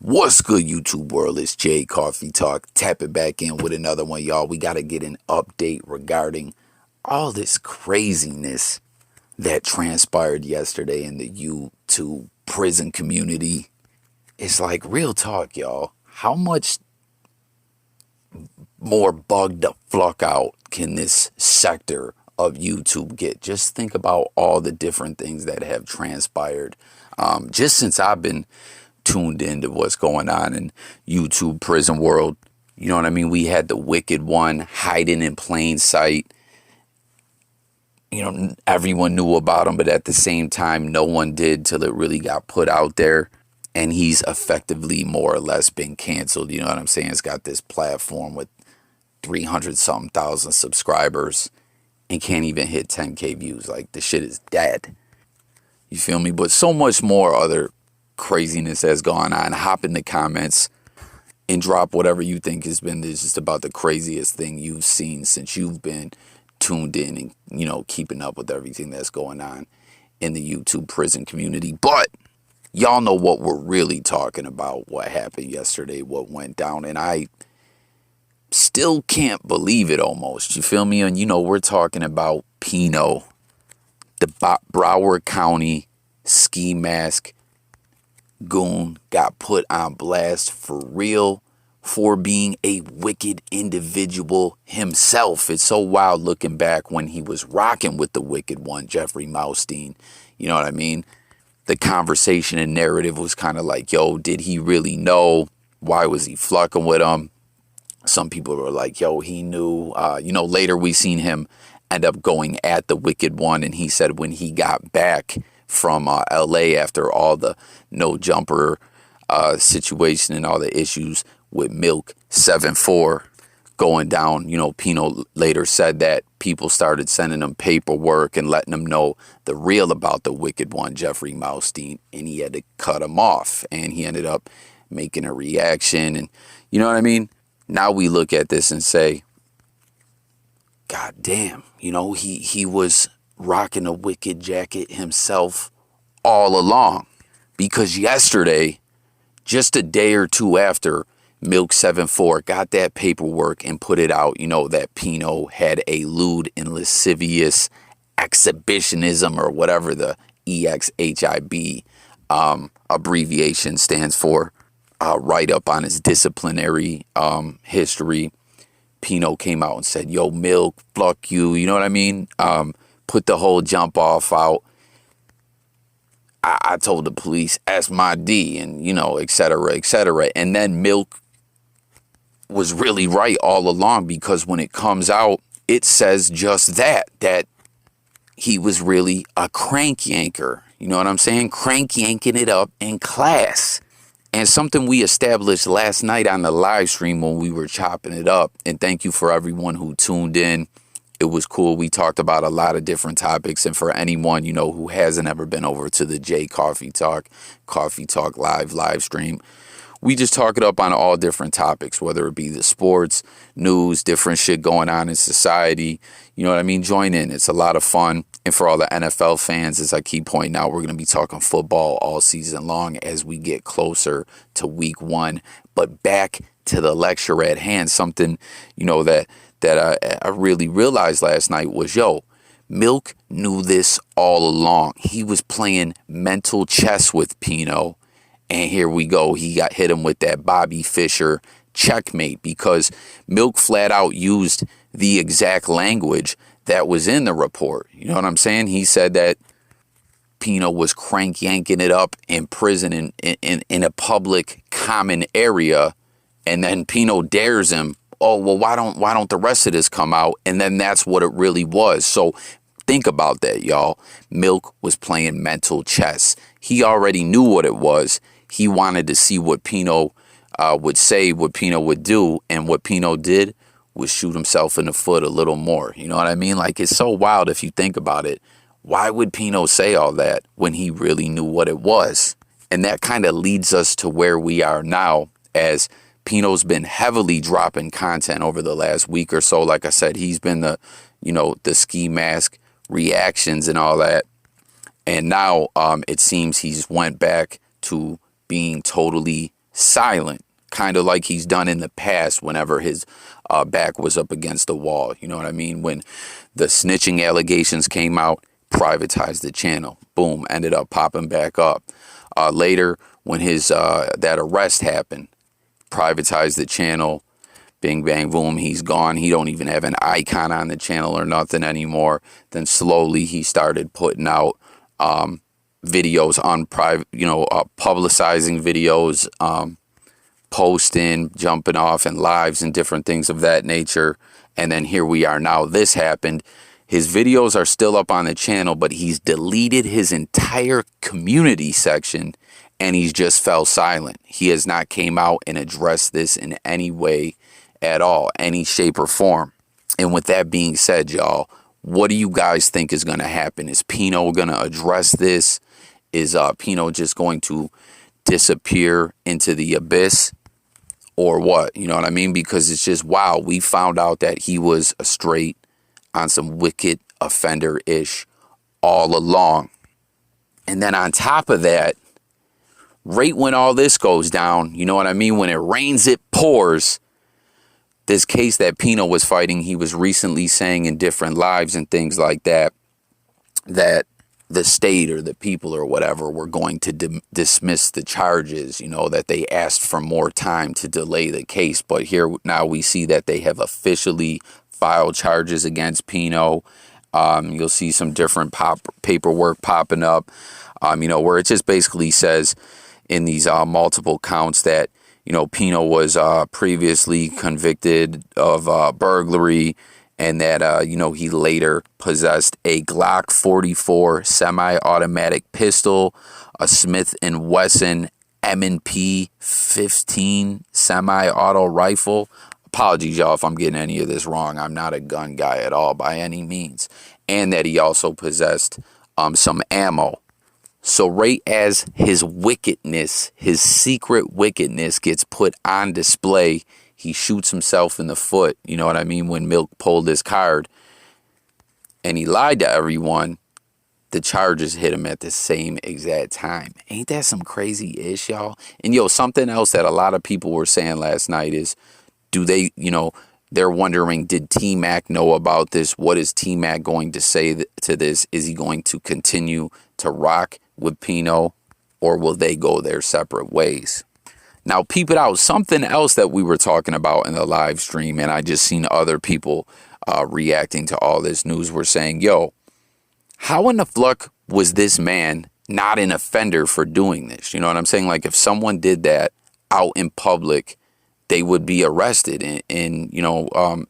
What's good, YouTube world? It's Jay Coffee Talk. Tapping back in with another one, y'all. We got to get an update regarding all this craziness that transpired yesterday in the YouTube prison community. It's like real talk, y'all. How much more bugged the fuck out can this sector of YouTube get? Just think about all the different things that have transpired just since I've been tuned into what's going on in YouTube prison world. You know what I mean? We had the Wicked one hiding in plain sight. You know, everyone knew about him, but at the same time, no one did till it really got put out there. And he's effectively more or less been canceled. You know what I'm saying? It's got this platform with 300 something thousand subscribers and can't even hit 10K views. Like, the shit is dead. You feel me? But so much more other craziness has gone on. Hop in the comments and drop whatever you think has been just about the craziest thing you've seen since you've been tuned in and, you know, keeping up with everything that's going on in the YouTube prison community. But y'all know what we're really talking about, what happened yesterday, what went down. And I still can't believe it almost. You feel me? And, you know, we're talking about Pino, the Broward County ski mask goon, got put on blast for real for being a wicked individual himself. It's so wild looking back when he was rocking with the wicked one, Jeffrey Maustein. You know what I mean? The conversation and narrative was kind of like, yo, did he really know? Why was he fucking with him? Some people were like, yo, he knew. You know, later we seen him end up going at the wicked one, and he said when he got back from LA after all the no jumper situation and all the issues with Milk 7-4 going down, you know, Pino later said that people started sending him paperwork and letting him know the real about the wicked one, Jeffrey Maustein, and he had to cut him off, and he ended up making a reaction. And you know what I mean? Now we look at this and say, God damn, you know, he was rocking a wicked jacket himself all along. Because yesterday, just a day or two after Milk 7-4 got that paperwork and put it out, you know, that Pino had a lewd and lascivious exhibitionism, or whatever the EXHIB abbreviation stands for, write up on his disciplinary history. Pino came out and said, yo, Milk, fuck you. You know what I mean? Put the whole jump off out. I told the police, ask my D, and, you know, et cetera, et cetera. And then Milk was really right all along, because when it comes out, it says just that he was really a crank yanker. You know what I'm saying? Crank yanking it up in class. And something we established last night on the live stream when we were chopping it up. And thank you for everyone who tuned in. It was cool. We talked about a lot of different topics. And for anyone, you know, who hasn't ever been over to the J Coffee Talk live stream, we just talk it up on all different topics, whether it be the sports, news, different shit going on in society. You know what I mean? Join in. It's a lot of fun. And for all the NFL fans, as I keep pointing out, we're going to be talking football all season long as we get closer to week 1. But back to the lecture at hand, something, you know, that I really realized last night was, yo, Milk knew this all along. He was playing mental chess with Pino. And here we go. He got hit him with that Bobby Fischer checkmate, because Milk flat out used the exact language that was in the report. You know what I'm saying? He said that Pino was crank yanking it up in prison in a public common area. And then Pino dares him, oh, well, why don't the rest of this come out? And then that's what it really was. So think about that, y'all. Milk was playing mental chess. He already knew what it was. He wanted to see what Pino would say, what Pino would do. And what Pino did was shoot himself in the foot a little more. You know what I mean? Like, it's so wild if you think about it. Why would Pino say all that when he really knew what it was? And that kind of leads us to where we are now, as Pino's been heavily dropping content over the last week or so. Like I said, he's been the ski mask reactions and all that. And now it seems he's went back to being totally silent, kind of like he's done in the past whenever his back was up against the wall. You know what I mean? When the snitching allegations came out, privatized the channel. Boom, ended up popping back up. Later, when his that arrest happened, privatized the channel. Bing, bang, boom, he's gone. He don't even have an icon on the channel or nothing anymore. Then slowly he started putting out videos on private, publicizing videos, posting, jumping off and lives and different things of that nature. And then here we are now. This happened. His videos are still up on the channel, but he's deleted his entire community section and he's just fell silent. He has not came out and addressed this in any way at all, any shape or form. And with that being said, y'all, what do you guys think is going to happen? Is Pino going to address this? Is Pino just going to disappear into the abyss? Or what? You know what I mean? Because it's just, wow, we found out that he was a straight on some wicked offender-ish all along. And then on top of that, right when all this goes down, you know what I mean? When it rains, it pours. This case that Pino was fighting, he was recently saying in different lives and things like that, that the state or the people or whatever were going to dismiss the charges, that they asked for more time to delay the case. But here now we see that they have officially filed charges against Pino. You'll see some different paperwork popping up, where it just basically says in these multiple counts that, Pino was previously convicted of burglary, and that, he later possessed a Glock 44 semi-automatic pistol, a Smith & Wesson M&P 15 semi-auto rifle. Apologies, y'all, if I'm getting any of this wrong. I'm not a gun guy at all by any means. And that he also possessed some ammo. So right as his wickedness, his secret wickedness gets put on display, he shoots himself in the foot. You know what I mean? When Milk pulled his card and he lied to everyone, the charges hit him at the same exact time. Ain't that some crazy ish, y'all? And something else that a lot of people were saying last night is, do they, they're wondering, did T-Mac know about this? What is T-Mac going to say to this? Is he going to continue to rock with Pino, or will they go their separate ways? Now, peep it out. Something else that we were talking about in the live stream, and I just seen other people reacting to all this news, were saying, yo, how in the fluck was this man not an offender for doing this? You know what I'm saying? Like, if someone did that out in public, they would be arrested and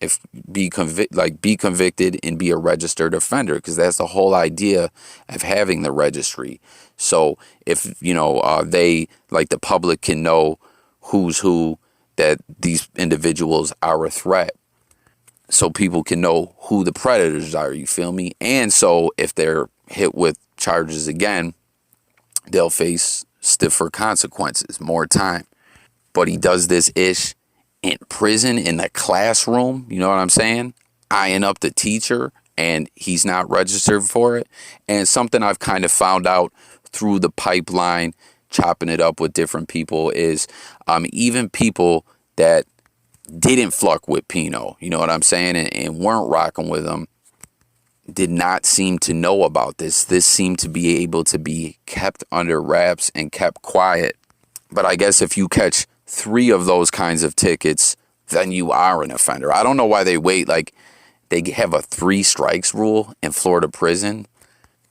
if be convicted and be a registered offender, because that's the whole idea of having the registry. So if they, like, the public can know who's who, that these individuals are a threat, so people can know who the predators are, you feel me? And so if they're hit with charges again, they'll face stiffer consequences, more time. But he does this ish in prison, in the classroom, you know what I'm saying? Eyeing up the teacher, and he's not registered for it. And something I've kind of found out through the pipeline, chopping it up with different people, is even people that didn't fuck with Pino, you know what I'm saying, and weren't rocking with him, did not seem to know about this. This seemed to be able to be kept under wraps and kept quiet. But I guess if you catch 3 of those kinds of tickets, then you are an offender. I don't know why they wait. Like, they have a 3 strikes rule in Florida prison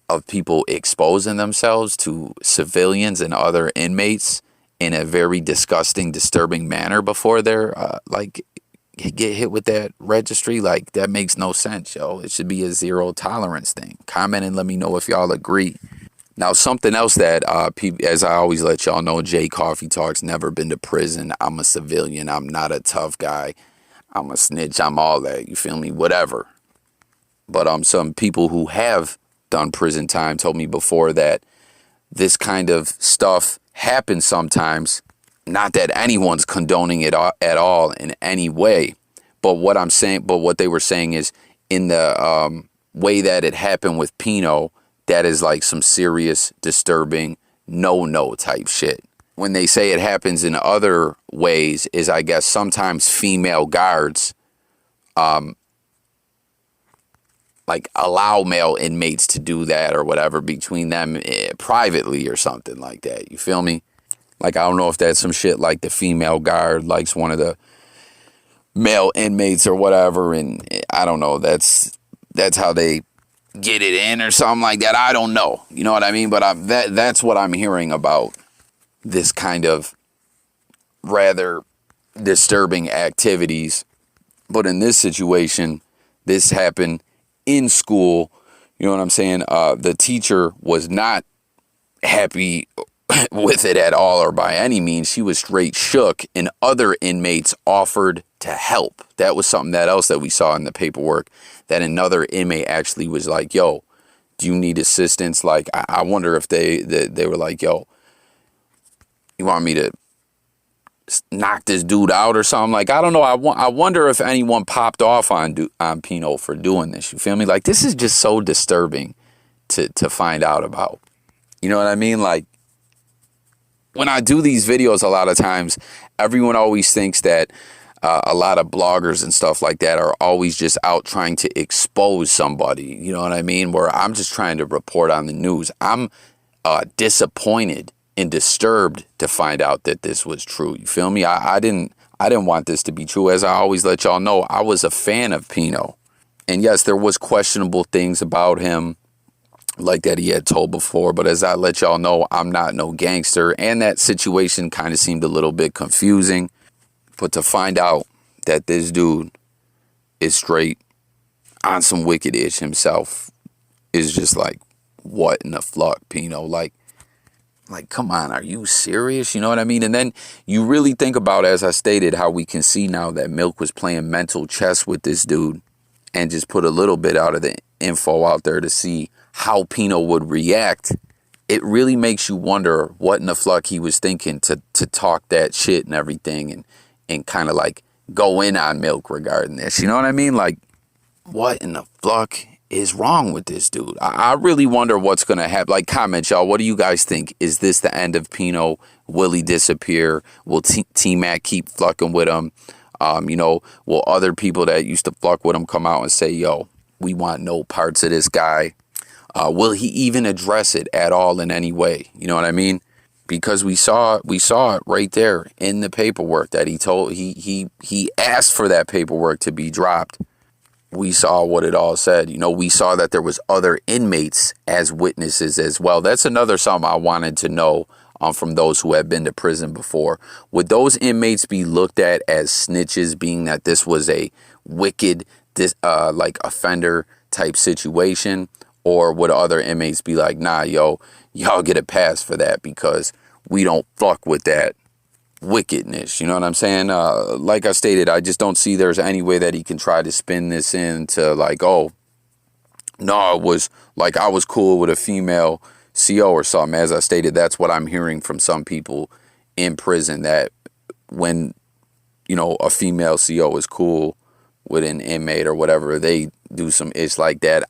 of people exposing themselves to civilians and inmates in a very disgusting, disturbing manner before they're get hit with that registry. Like, that makes no sense, yo. It should be a zero tolerance thing. Comment and let me know if y'all agree. Now, something else that, as I always let y'all know, Jay Coffee Talk's never been to prison. I'm a civilian. I'm not a tough guy. I'm a snitch. I'm all that. You feel me? Whatever. But some people who have done prison time told me before that this kind of stuff happens sometimes. Not that anyone's condoning it at all in any way. But what they were saying is, in the way that it happened with Pino, that is like some serious, disturbing, no type shit. when they say it happens in other ways is, I guess, sometimes female guards like allow male inmates to do that or whatever between them privately or something like that. You feel me? Like, I don't know if that's some shit like the female guard likes one of the male inmates or whatever, and I don't know, that's how they get it in or something like that. I don't know. You know what I mean? But that's what I'm hearing about this kind of rather disturbing activities. But in this situation, this happened in school. You know what I'm saying? The teacher was not happy with it at all or by any means. She was straight shook, and other inmates offered to help. That was something else that we saw in the paperwork, that another inmate actually was like, yo, do you need assistance? Like, I wonder if they were like, yo, you want me to knock this dude out or something? Like, I don't know. I wonder if anyone popped off on Pino for doing this. You feel me? Like, this is just so disturbing to find out about. You know what I mean? Like, when I do these videos, a lot of times, everyone always thinks that a lot of bloggers and stuff like that are always just out trying to expose somebody. You know what I mean? Where I'm just trying to report on the news. I'm disappointed and disturbed to find out that this was true. You feel me? I didn't want this to be true. As I always let y'all know, I was a fan of Pino. And yes, there was questionable things about him, like that he had told before, but as I let y'all know, I'm not no gangster, and that situation kind of seemed a little bit confusing. But to find out that this dude is straight on some wicked-ish himself is just like, what in the fuck, Pino? Like, come on, are you serious? You know what I mean? And then you really think about, as I stated, how we can see now that Milk was playing mental chess with this dude and just put a little bit out of the info out there to see how Pino would react. It really makes you wonder what in the fuck he was thinking to talk that shit and everything and kind of like go in on Milk regarding this. You know what I mean? Like, what in the fuck is wrong with this dude? I really wonder what's going to happen. Like, comment, y'all. What do you guys think? Is this the end of Pino? Will he disappear? Will T-Mac keep fucking with him? You know, will other people that used to fuck with him come out and say, yo, we want no parts of this guy? Will he even address it at all in any way? You know what I mean? Because we saw it right there in the paperwork that he asked for that paperwork to be dropped. We saw what it all said. You know, we saw that there was other inmates as witnesses as well. That's another something I wanted to know from those who have been to prison before. Would those inmates be looked at as snitches, being that this was a wicked, like offender type situation? Or would other inmates be like, nah, yo, y'all get a pass for that because we don't fuck with that wickedness? You know what I'm saying? Like I stated, I just don't see there's any way that he can try to spin this into like, oh, no, it was like I was cool with a female CO or something. As I stated, that's what I'm hearing from some people in prison, that when, you know, a female CO is cool with an inmate or whatever, they do some ish like that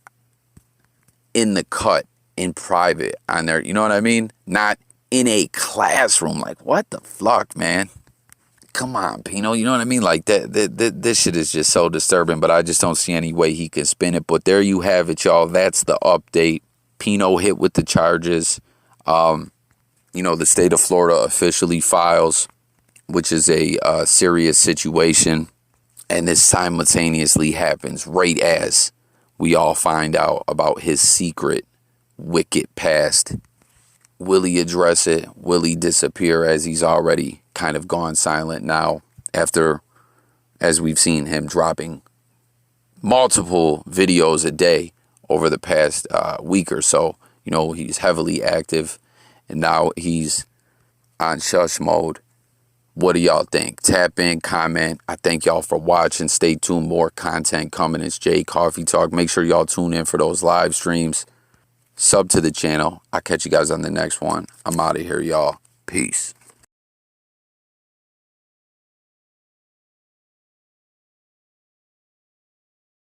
in the cut, in private, on their, you know what I mean? Not in a classroom. Like, what the fuck, man? Come on, Pino, you know what I mean? Like, this shit is just so disturbing, but I just don't see any way he can spin it. But there you have it, y'all. That's the update. Pino hit with the charges. You know, the state of Florida officially files, which is a serious situation. And this simultaneously happens right as we all find out about his secret wicked past. Will he address it? Will he disappear, as he's already kind of gone silent now after, as we've seen him dropping multiple videos a day over the past week or so? You know, he's heavily active and now he's on shush mode. What do y'all think? Tap in, comment. I thank y'all for watching. Stay tuned. More content coming. It's Jay Coffee Talk. Make sure y'all tune in for those live streams. Sub to the channel. I'll catch you guys on the next one. I'm out of here, y'all. Peace.